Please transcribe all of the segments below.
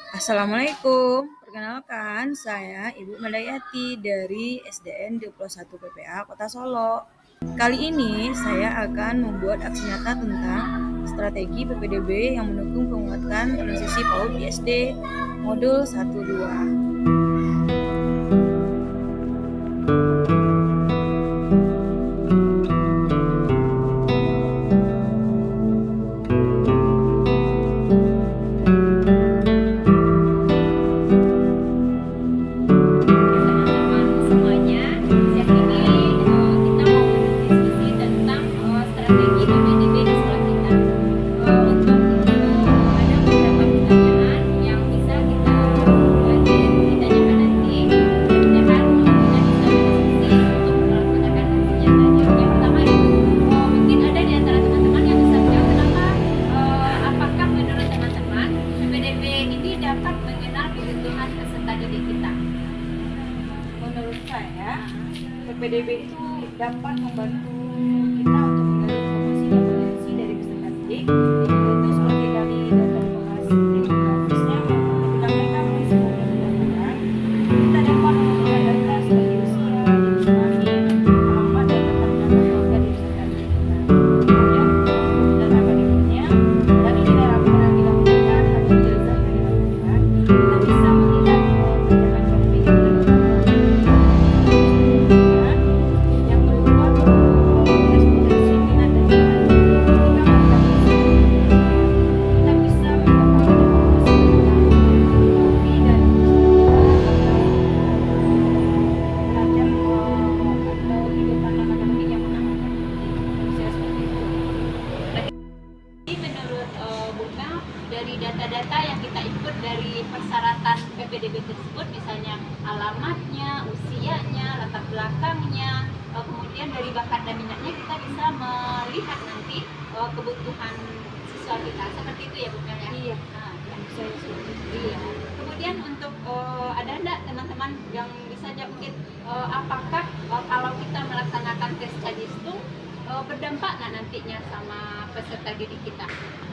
Assalamualaikum, perkenalkan saya Ibu Mandayati dari SDN 21 PPA Kota Solo. Kali ini saya akan membuat aksi nyata tentang strategi PPDB yang mendukung penguatan transisi PAUD di SD modul 1-2. Menurut saya, PPDB itu dapat membantu kita untuk menggali informasi dan potensi dari peserta didik, yaitu seperti dari data demografisnya, ketika mereka mengisi program pendaftaran, kita dapat mengumpulkan data seperti usia, jenis kelamin, alamat dan latar belakang keluarga dari peserta didik kita. Kemudian data akademiknya, dari nilai rapor yang dilakukan atau ijazah yang dilakukan, kita bisa melihat kebijakan akademik yang dilakukan. Yang kedua, respondensi minat dan bakat. Ketika mereka kita bisa mendapatkan informasi tentang hobi dan belajar atau kehidupan akademik yang menyenangkan. Saya seperti itu. Menurut Bunga, dari data-data yang kita input dari persyaratan PPDB tersebut, misalnya alamatnya, usianya, latar belakangnya, kemudian dari bakat dan minatnya, kita bisa melihat nanti kebutuhan siswa kita. Seperti itu ya Bunga ya? Iya. Nah, ya. Saya seperti itu. Iya. Kemudian untuk ada enggak teman-teman yang bisa jawab mungkin apakah kalau kita melaksanakan tes cadistung berdampak nggak nantinya sama peserta didik kita?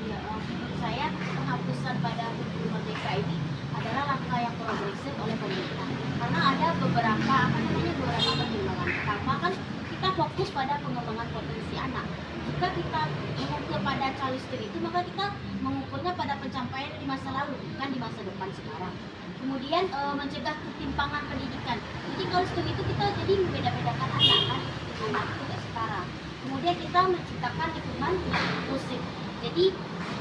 Ya, menurut saya penghapusan pada Hutbul Merdeka ini adalah langkah yang progresif oleh pemerintah. Karena ada beberapa pertimbangan. Pertama kan kita fokus pada pengembangan potensi anak. Jika kita mengukur pada calistung itu, maka kita mengukurnya pada pencapaian di masa lalu, bukan di masa depan sekarang. Kemudian mencegah ketimpangan pendidikan. Jadi calistung itu kita jadi membeda-bedakan anak kan, anak itu tidak setara. Kemudian kita menciptakan lingkungan inklusif. Jadi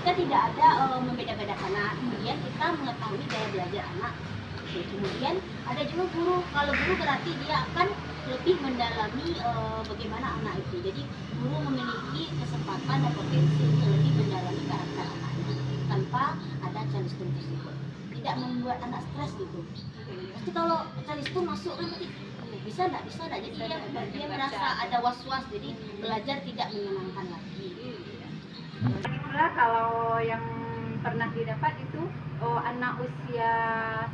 kita tidak ada membeda-bedakan anak. Kemudian kita mengetahui daya belajar anak. Oke, kemudian ada juga guru. Kalau guru berarti dia akan lebih mendalami bagaimana anak itu. Jadi guru memiliki kesempatan dan potensi untuk lebih mendalami karakter anaknya tanpa ada calistung tersebut. Tidak membuat anak stres gitu. Pasti kalau calistung masuk kan nanti bisa enggak, jadi dia merasa ada was-was, jadi belajar tidak menyenangkan lagi. Itulah kalau yang pernah didapat itu anak usia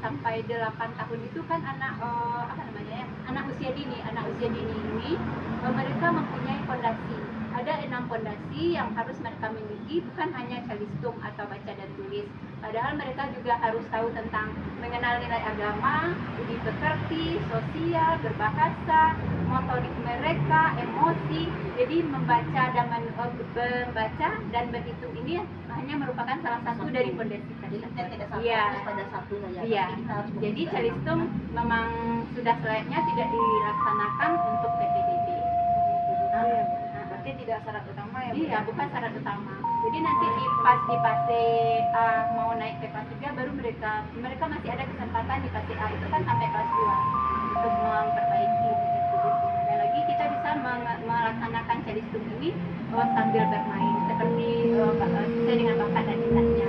sampai 8 tahun itu kan anak anak usia dini ini mereka mempunyai fondasi. Ada 6 fondasi yang harus mereka miliki, bukan hanya calistung atau baca dan tulis. Padahal mereka juga harus tahu tentang mengenal nilai agama, budi pekerti, sosial, berbahasa, motorik mereka, emosi. Jadi membaca dan berhitung ini hanya merupakan salah satu dari fondasi tadi. Jadi kita tidak fokus pada satu saja. Iya. Jadi calistung memang sudah selayaknya tidak dilaksanakan untuk PPDB. Berarti tidak syarat utama ya? Iya, bukan syarat utama. Jadi nanti di fase A mau naik ke kelas 3 baru mereka masih ada kesempatan di fase A itu kan sampai kelas 2 untuk memperbaiki tulis. Dan lagi kita bisa melaksanakan calistung ini sambil bermain seperti sesuai dengan bakat dan minatnya.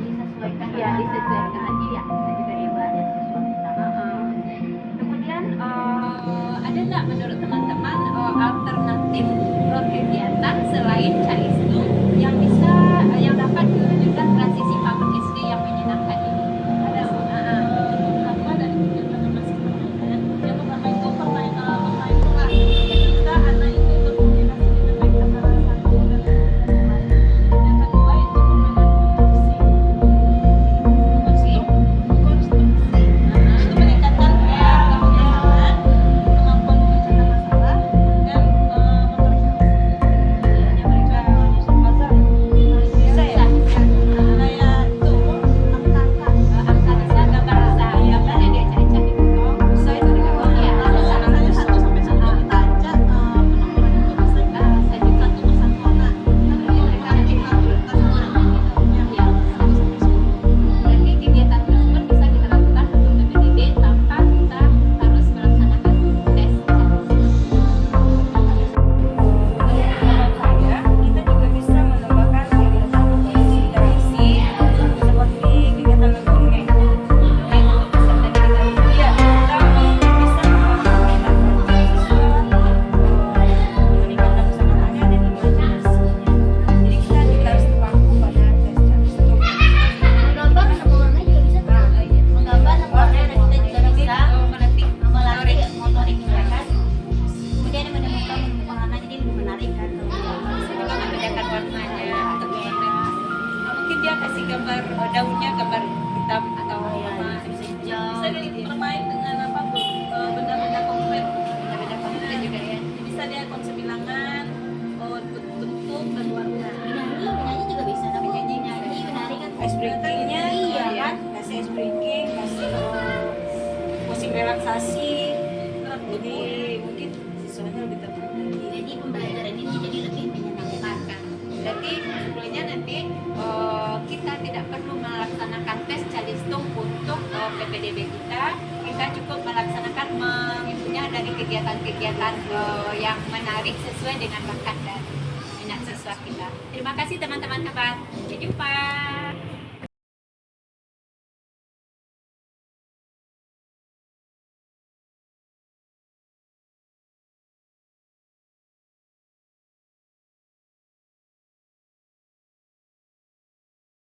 Disesuaikan. Ya, disesuaikan lagi ya. Juga dia belajar sesuatu tentang Kemudian ada nggak menurut teman-teman alternatif kegiatan selain calistung yang dapat diwujudkan transisi PAUD SD yang menyenangkan ini? Ada apa dari kegiatan yang masih yang pertama itu permainan dia kasih gambar daunnya gambar hitam atau apa. Sejauh Bisa bermain dengan apa benda-benda konkret, Beda-beda konten juga ya. bisa dia konsep bilangan, bentuk dan warna. menyanyi juga bisa, tapi nyanyi menari kan Ice breakingnya, iya ya, kan. kasih ice breaking, kasih posing relaksasi. Jadi mungkin siswanya lebih tenang. Jadi pembelajaran ini jadi lebih menyenangkan. Berarti sebenarnya nanti kita tidak perlu melaksanakan tes Calistung untuk PPDB kita. Kita cukup melaksanakan mengikunya dari kegiatan-kegiatan yang menarik sesuai dengan bakat dan minat siswa kita. Terima kasih teman-teman. Sampai jumpa.